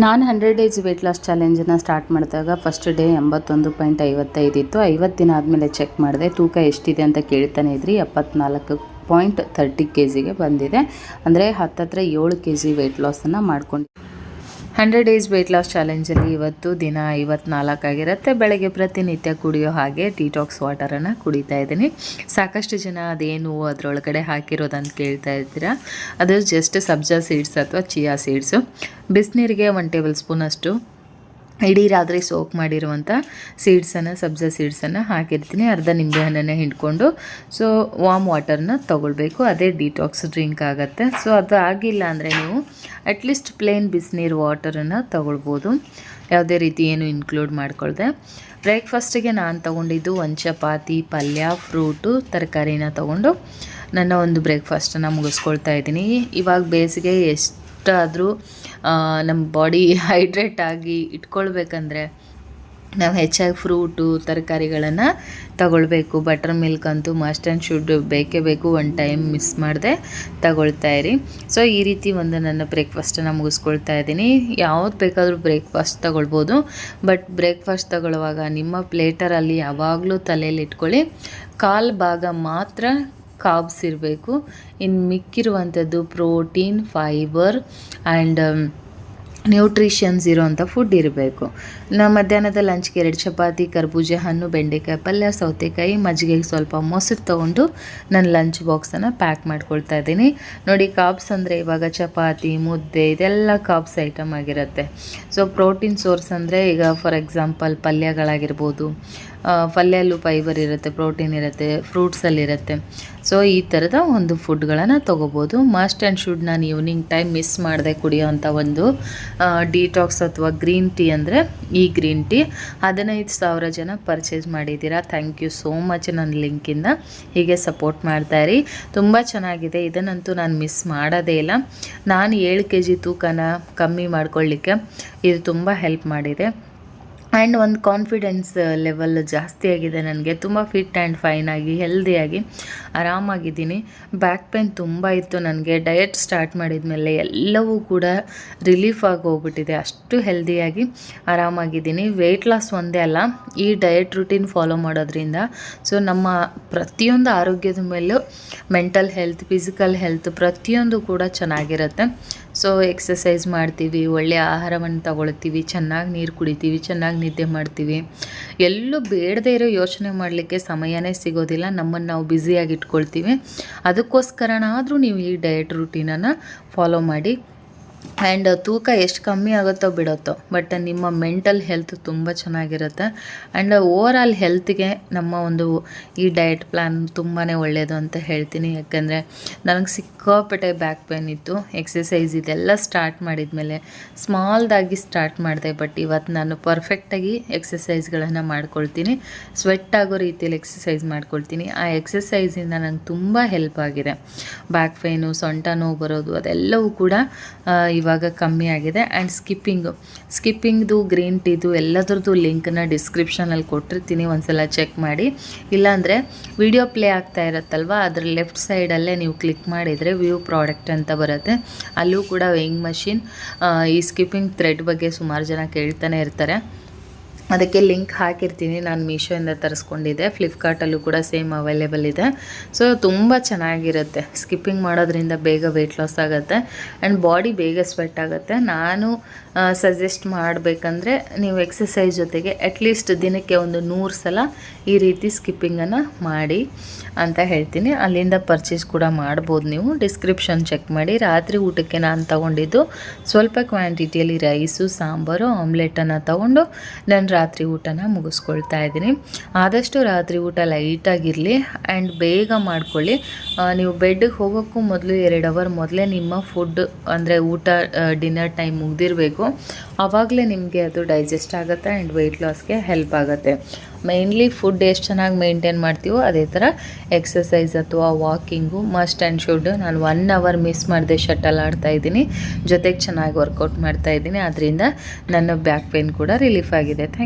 ನಾನು 100 days wait loss ಚಾಲೆಂಜನ್ನು start ಮಾಡಿದಾಗ ಫಸ್ಟ್ ಡೇ 81.55 ಇತ್ತು. 50 ದಿನ ಆದಮೇಲೆ ಚೆಕ್ ಮಾಡಿದೆ, ತೂಕ ಎಷ್ಟಿದೆ ಅಂತ ಕೇಳ್ತಾನೆ ಇದ್ರಿ. 74.30 kgಗೆ ಬಂದಿದೆ. ಅಂದರೆ ಹತ್ತತ್ರ 7 kg ವೆಯ್ಟ್ ಲಾಸನ್ನು ಮಾಡ್ಕೊಂಡು 100 ಡೇಸ್ ವೆಯ್ಟ್ ಲಾಸ್ ಚಾಲೆಂಜಲ್ಲಿ ಇವತ್ತು ದಿನ 54 ಆಗಿರುತ್ತೆ. ಬೆಳಗ್ಗೆ ಪ್ರತಿನಿತ್ಯ ಕುಡಿಯೋ ಹಾಗೆ ಡಿಟಾಕ್ಸ್ ವಾಟರನ್ನು ಕುಡಿತಾ ಇದ್ದೀನಿ. ಸಾಕಷ್ಟು ಜನ ಅದೇನು ಅದರೊಳಗಡೆ ಹಾಕಿರೋದಂತ ಕೇಳ್ತಾ ಇರ್ತೀರಾ. ಅದು ಜಸ್ಟ್ ಸಬ್ಜಾ ಸೀಡ್ಸ್ ಅಥವಾ ಚಿಯಾ ಸೀಡ್ಸು. ಬಿಸಿನೀರಿಗೆ 1 ಟೇಬಲ್ ಸ್ಪೂನ್ ಅಷ್ಟು ಇಡೀ ರಾತ್ರಿ ಸೋಕ್ ಮಾಡಿರುವಂಥ ಸಬ್ಜಾ ಸೀಡ್ಸನ್ನು ಹಾಕಿರ್ತೀನಿ. ಅರ್ಧ ನಿಂಬೆಹಣ್ಣನ್ನು ಹಿಂಡ್ಕೊಂಡು ವಾಮ್ ವಾಟರ್ನ ತೊಗೊಳ್ಬೇಕು. ಅದೇ ಡಿಟಾಕ್ಸ್ ಡ್ರಿಂಕ್ ಆಗುತ್ತೆ. ಅದು ಆಗಿಲ್ಲ ಅಂದರೆ ನೀವು ಅಟ್ಲೀಸ್ಟ್ ಪ್ಲೇನ್ ಬಿಸಿನೀರು ವಾಟರನ್ನು ತೊಗೊಳ್ಬೋದು, ಯಾವುದೇ ರೀತಿ ಏನು ಇನ್ಕ್ಲೂಡ್ ಮಾಡ್ಕೊಳ್ದೆ. ಬ್ರೇಕ್ಫಾಸ್ಟಿಗೆ ನಾನು ತೊಗೊಂಡಿದ್ದು 1 ಚಪಾತಿ, ಪಲ್ಯ, ಫ್ರೂಟು, ತರಕಾರಿನ ತೊಗೊಂಡು ನನ್ನ ಒಂದು ಬ್ರೇಕ್ಫಾಸ್ಟನ್ನು ಮುಗಿಸ್ಕೊಳ್ತಾ ಇದ್ದೀನಿ. ಇವಾಗ ಬೇಸಿಗೆ ಎಷ್ಟಾದರೂ ನಮ್ಮ ಬಾಡಿ ಹೈಡ್ರೇಟ್ ಆಗಿ ಇಟ್ಕೊಳ್ಬೇಕಂದ್ರೆ ನಾವು ಹೆಚ್ಚಾಗಿ ಫ್ರೂಟು, ತರಕಾರಿಗಳನ್ನು ತಗೊಳ್ಬೇಕು. ಬಟರ್ ಮಿಲ್ಕ್ ಅಂತೂ ಮಸ್ಟ್ ಆ್ಯಂಡ್ ಶುಡ್ ಬೇಕೇ ಬೇಕು. 1 ಟೈಮ್ ಮಿಸ್ ಮಾಡದೆ ತಗೊಳ್ತಾ ಇರಿ. ಈ ರೀತಿ ಒಂದು ನನ್ನ ಬ್ರೇಕ್ಫಾಸ್ಟನ್ನು ಮುಗಿಸ್ಕೊಳ್ತಾ ಇದ್ದೀನಿ. ಯಾವ್ದು ಬೇಕಾದರೂ ಬ್ರೇಕ್ಫಾಸ್ಟ್ ತಗೊಳ್ಬೋದು, ಬಟ್ ಬ್ರೇಕ್ಫಾಸ್ಟ್ ತಗೊಳ್ಳುವಾಗ ನಿಮ್ಮ ಪ್ಲೇಟರಲ್ಲಿ ಯಾವಾಗಲೂ ತಲೆಯಲ್ಲಿ ಇಟ್ಕೊಳ್ಳಿ, ಕಾಲು ಭಾಗ ಮಾತ್ರ ಕಾರ್ಬ್ಸ್ ಇರಬೇಕು. ಇನ್ನು ಮಿಕ್ಕಿರುವಂಥದ್ದು ಪ್ರೋಟೀನ್, ಫೈಬರ್ ಆ್ಯಂಡ್ ನ್ಯೂಟ್ರಿಷನ್ಸ್ ಇರೋವಂಥ ಫುಡ್ ಇರಬೇಕು. ಮಧ್ಯಾಹ್ನದ ಲಂಚ್ಗೆ 2 ಚಪಾತಿ, ಕರ್ಬೂಜ ಹಣ್ಣು, ಬೆಂಡೆಕಾಯಿ ಪಲ್ಯ, ಸೌತೆಕಾಯಿ, ಮಜ್ಜಿಗೆಗೆ ಸ್ವಲ್ಪ ಮೊಸರು ತೊಗೊಂಡು ನನ್ನ ಲಂಚ್ ಬಾಕ್ಸನ್ನು ಪ್ಯಾಕ್ ಮಾಡ್ಕೊಳ್ತಾ ಇದ್ದೀನಿ. ನೋಡಿ, ಕಾರ್ಬ್ಸ್ ಅಂದರೆ ಇವಾಗ ಚಪಾತಿ, ಮುದ್ದೆ ಇದೆಲ್ಲ ಕಾರ್ಬ್ಸ್ ಐಟಮ್ ಆಗಿರುತ್ತೆ. ಪ್ರೋಟೀನ್ ಸೋರ್ಸ್ ಅಂದರೆ ಈಗ ಫಾರ್ ಎಕ್ಸಾಂಪಲ್ ಪಲ್ಯಗಳಾಗಿರ್ಬೋದು. ಪಲ್ಯಲ್ಲೂ ಫೈಬರ್ ಇರುತ್ತೆ, ಪ್ರೋಟೀನ್ ಇರುತ್ತೆ, ಫ್ರೂಟ್ಸಲ್ಲಿರುತ್ತೆ. ಈ ಥರದ ಒಂದು ಫುಡ್ಗಳನ್ನು ತೊಗೋಬೋದು. ಮಸ್ಟ್ ಆ್ಯಂಡ್ ಶುಡ್ ನಾನು ಈವ್ನಿಂಗ್ ಟೈಮ್ ಮಿಸ್ ಮಾಡದೆ ಕುಡಿಯೋವಂಥ ಒಂದು ಡಿಟಾಕ್ಸ್ ಅಥವಾ ಗ್ರೀನ್ ಟೀ ಅಂದರೆ ಈ ಗ್ರೀನ್ ಟೀ. 15,000 ಜನ ಪರ್ಚೇಸ್ ಮಾಡಿದ್ದೀರಾ. Thank you so much. ನನ್ನ ಲಿಂಕಿಂದ ಹೀಗೆ ಸಪೋರ್ಟ್ ಮಾಡ್ತಾಯಿರಿ. ತುಂಬ ಚೆನ್ನಾಗಿದೆ. ಇದನ್ನಂತೂ ನಾನು ಮಿಸ್ ಮಾಡೋದೇ ಇಲ್ಲ. ನಾನು 7 kg ತೂಕನ ಕಮ್ಮಿ ಮಾಡ್ಕೊಳ್ಳಿಕ್ಕೆ ಇದು ತುಂಬ ಹೆಲ್ಪ್ ಮಾಡಿದೆ. ಆ್ಯಂಡ್ ಒಂದು ಕಾನ್ಫಿಡೆನ್ಸ್ ಲೆವೆಲ್ ಜಾಸ್ತಿ ಆಗಿದೆ ನನಗೆ. ತುಂಬ ಫಿಟ್ ಆ್ಯಂಡ್ ಫೈನ್ ಆಗಿ ಹೆಲ್ದಿಯಾಗಿ ಆರಾಮಾಗಿದ್ದೀನಿ. ಬ್ಯಾಕ್ ಪೇನ್ ತುಂಬ ಇತ್ತು ನನಗೆ. ಡಯಟ್ ಸ್ಟಾರ್ಟ್ ಮಾಡಿದ ಮೇಲೆ ಎಲ್ಲವೂ ಕೂಡ ರಿಲೀಫ್ ಆಗಿ ಹೋಗ್ಬಿಟ್ಟಿದೆ. ಅಷ್ಟು ಹೆಲ್ದಿಯಾಗಿ ಆರಾಮಾಗಿದ್ದೀನಿ. ವೆಯ್ಟ್ ಲಾಸ್ ಒಂದೇ ಅಲ್ಲ, ಈ ಡಯಟ್ ರೂಟೀನ್ ಫಾಲೋ ಮಾಡೋದ್ರಿಂದ ನಮ್ಮ ಪ್ರತಿಯೊಂದು ಆರೋಗ್ಯದ ಮೇಲೂ ಮೆಂಟಲ್ ಹೆಲ್ತ್, ಫಿಸಿಕಲ್ ಹೆಲ್ತ್ ಪ್ರತಿಯೊಂದು ಕೂಡ ಚೆನ್ನಾಗಿರುತ್ತೆ. ಎಕ್ಸಸೈಸ್ ಮಾಡ್ತೀವಿ, ಒಳ್ಳೆಯ ಆಹಾರವನ್ನು ತಗೊಳ್ತೀವಿ, ಚೆನ್ನಾಗಿ ನೀರು ಕುಡಿತೀವಿ, ಚೆನ್ನಾಗಿ ನಿದ್ದೆ ಮಾಡ್ತೀವಿ. ಎಲ್ಲೂ ಬೇಡದೇ ಇರೋ ಯೋಚನೆ ಮಾಡಲಿಕ್ಕೆ ಸಮಯನೇ ಸಿಗೋದಿಲ್ಲ. ನಮ್ಮನ್ನು ನಾವು ಬ್ಯುಸಿಯಾಗಿ ಇಟ್ಕೊಳ್ತೀವಿ. ಅದಕ್ಕೋಸ್ಕರನಾದರೂ ನೀವು ಈ ಡಯಟ್ ರೂಟೀನನ್ನು ಫಾಲೋ ಮಾಡಿ. ಆ್ಯಂಡ್ ತೂಕ ಎಷ್ಟು ಕಮ್ಮಿ ಆಗುತ್ತೋ ಬಿಡುತ್ತೋ, ಬಟ್ ನಿಮ್ಮ ಮೆಂಟಲ್ ಹೆಲ್ತ್ ತುಂಬ ಚೆನ್ನಾಗಿರುತ್ತೆ. ಆ್ಯಂಡ್ ಓವರ್ ಆಲ್ ಹೆಲ್ತ್ಗೆ ನಮ್ಮ ಒಂದು ಈ ಡಯಟ್ ಪ್ಲ್ಯಾನ್ ತುಂಬಾ ಒಳ್ಳೆಯದು ಅಂತ ಹೇಳ್ತೀನಿ. ಯಾಕಂದರೆ ನನಗೆ ಸಿಕ್ಕಾಪಟ್ಟೆ ಬ್ಯಾಕ್ ಪೇನ್ ಇತ್ತು. ಎಕ್ಸಸೈಸ್ ಇದೆಲ್ಲ ಸ್ಟಾರ್ಟ್ ಮಾಡಿದ ಮೇಲೆ ಸ್ಮಾಲ್ದಾಗಿ ಸ್ಟಾರ್ಟ್ ಮಾಡಿದೆ, ಬಟ್ ಇವತ್ತು ನಾನು ಪರ್ಫೆಕ್ಟಾಗಿ ಎಕ್ಸಸೈಸ್ಗಳನ್ನು ಮಾಡ್ಕೊಳ್ತೀನಿ. ಸ್ವೆಟ್ ಆಗೋ ರೀತಿಯಲ್ಲಿ ಎಕ್ಸಸೈಸ್ ಮಾಡ್ಕೊಳ್ತೀನಿ. ಆ ಎಕ್ಸಸೈಸಿಂದ ನನಗೆ ತುಂಬ ಹೆಲ್ಪ್ ಆಗಿದೆ. ಬ್ಯಾಕ್ ಪೇನು, ಸೊಂಟ ನೋವು ಬರೋದು ಅದೆಲ್ಲವೂ ಕೂಡ ಇವಾಗ ಕಮ್ಮಿ ಆಗಿದೆ. ಆ್ಯಂಡ್ ಸ್ಕಿಪ್ಪಿಂಗ್ದು, ಗ್ರೀನ್ ಟೀದು ಎಲ್ಲದ್ರದ್ದು ಲಿಂಕನ್ನ ಡಿಸ್ಕ್ರಿಪ್ಷನಲ್ಲಿ ಕೊಟ್ಟಿರ್ತೀನಿ, ಒಂದ್ಸಲ ಚೆಕ್ ಮಾಡಿ. ಇಲ್ಲಾಂದರೆ ವಿಡಿಯೋ ಪ್ಲೇ ಆಗ್ತಾ ಇರುತ್ತಲ್ವ, ಅದರ ಲೆಫ್ಟ್ ಸೈಡಲ್ಲೇ ನೀವು ಕ್ಲಿಕ್ ಮಾಡಿದರೆ ವ್ಯೂ ಪ್ರಾಡಕ್ಟ್ ಅಂತ ಬರುತ್ತೆ. ಅಲ್ಲೂ ಕೂಡ ವೇಯಿಂಗ್ ಮಷಿನ್, ಈ ಸ್ಕಿಪ್ಪಿಂಗ್ ಥ್ರೆಡ್ ಬಗ್ಗೆ ಸುಮಾರು ಜನ ಕೇಳ್ತಾನೆ ಇರ್ತಾರೆ. ಅದಕ್ಕೆ ಲಿಂಕ್ ಹಾಕಿರ್ತೀನಿ. ನಾನು ಮೀಶೋಯಿಂದ ತರಿಸ್ಕೊಂಡಿದ್ದೆ. ಫ್ಲಿಪ್ಕಾರ್ಟಲ್ಲೂ ಕೂಡ ಸೇಮ್ ಅವೈಲೇಬಲ್ ಇದೆ. ತುಂಬ ಚೆನ್ನಾಗಿರುತ್ತೆ. ಸ್ಕಿಪ್ಪಿಂಗ್ ಮಾಡೋದ್ರಿಂದ ಬೇಗ ವೆಯ್ಟ್ ಲಾಸ್ ಆಗುತ್ತೆ ಆ್ಯಂಡ್ ಬಾಡಿ ಬೇಗ ಸ್ವೆಟ್ ಆಗುತ್ತೆ. ನಾನು ಸಜೆಸ್ಟ್ ಮಾಡಬೇಕಂದ್ರೆ ನೀವು ಎಕ್ಸಸೈಸ್ ಜೊತೆಗೆ ಅಟ್ಲೀಸ್ಟ್ ದಿನಕ್ಕೆ ಒಂದು 100 ಸಲ ಈ ರೀತಿ ಸ್ಕಿಪ್ಪಿಂಗನ್ನು ಮಾಡಿ ಅಂತ ಹೇಳ್ತೀನಿ. ಅಲ್ಲಿಂದ ಪರ್ಚೇಸ್ ಕೂಡ ಮಾಡ್ಬೋದು ನೀವು. ಡಿಸ್ಕ್ರಿಪ್ಷನ್ ಚೆಕ್ ಮಾಡಿ. ರಾತ್ರಿ ಊಟಕ್ಕೆ ನಾನು ತೊಗೊಂಡಿದ್ದು ಸ್ವಲ್ಪ ಕ್ವಾಂಟಿಟಿಯಲ್ಲಿ ರೈಸು, ಸಾಂಬಾರು, ಆಮ್ಲೆಟನ್ನು ತೊಗೊಂಡು ನಾನು ರಾತ್ರಿ ಊಟನ ಮುಗಿಸ್ಕೊಳ್ತಾ ಇದ್ದೀನಿ. ಆದಷ್ಟು ರಾತ್ರಿ ಊಟ ಲೈಟಾಗಿರಲಿ ಆ್ಯಂಡ್ ಬೇಗ ಮಾಡ್ಕೊಳ್ಳಿ. ನೀವು ಬೆಡ್ಗೆ ಹೋಗೋಕ್ಕೂ ಮೊದಲು 2 ಅವರ್ ಮೊದಲೇ ನಿಮ್ಮ ಫುಡ್ ಅಂದರೆ ಊಟ, ಡಿನ್ನರ್ ಟೈಮ್ ಮುಗ್ದಿರಬೇಕು. ಆವಾಗಲೇ ನಿಮಗೆ ಅದು ಡೈಜೆಸ್ಟ್ ಆಗುತ್ತೆ ಆ್ಯಂಡ್ ವೆಯ್ಟ್ ಲಾಸ್ಗೆ ಹೆಲ್ಪ್ ಆಗುತ್ತೆ. ಮೇಯ್ನ್ಲಿ ಫುಡ್ ಎಷ್ಟು ಚೆನ್ನಾಗಿ ಮೇಂಟೈನ್ ಮಾಡ್ತೀವೋ ಅದೇ ಥರ ಎಕ್ಸಸೈಸ್ ಅಥವಾ ವಾಕಿಂಗು ಮಸ್ಟ್ ಆ್ಯಂಡ್ ಶುಡ್. ನಾನು 1 ಅವರ್ ಮಿಸ್ ಮಾಡದೆ ಶಟಲ್ ಆಡ್ತಾಯಿದ್ದೀನಿ, ಜೊತೆಗೆ ಚೆನ್ನಾಗಿ ವರ್ಕೌಟ್ ಮಾಡ್ತಾಯಿದ್ದೀನಿ. ಅದರಿಂದ ನನ್ನ ಬ್ಯಾಕ್ ಪೇನ್ ಕೂಡ ರಿಲೀಫ್ ಆಗಿದೆ.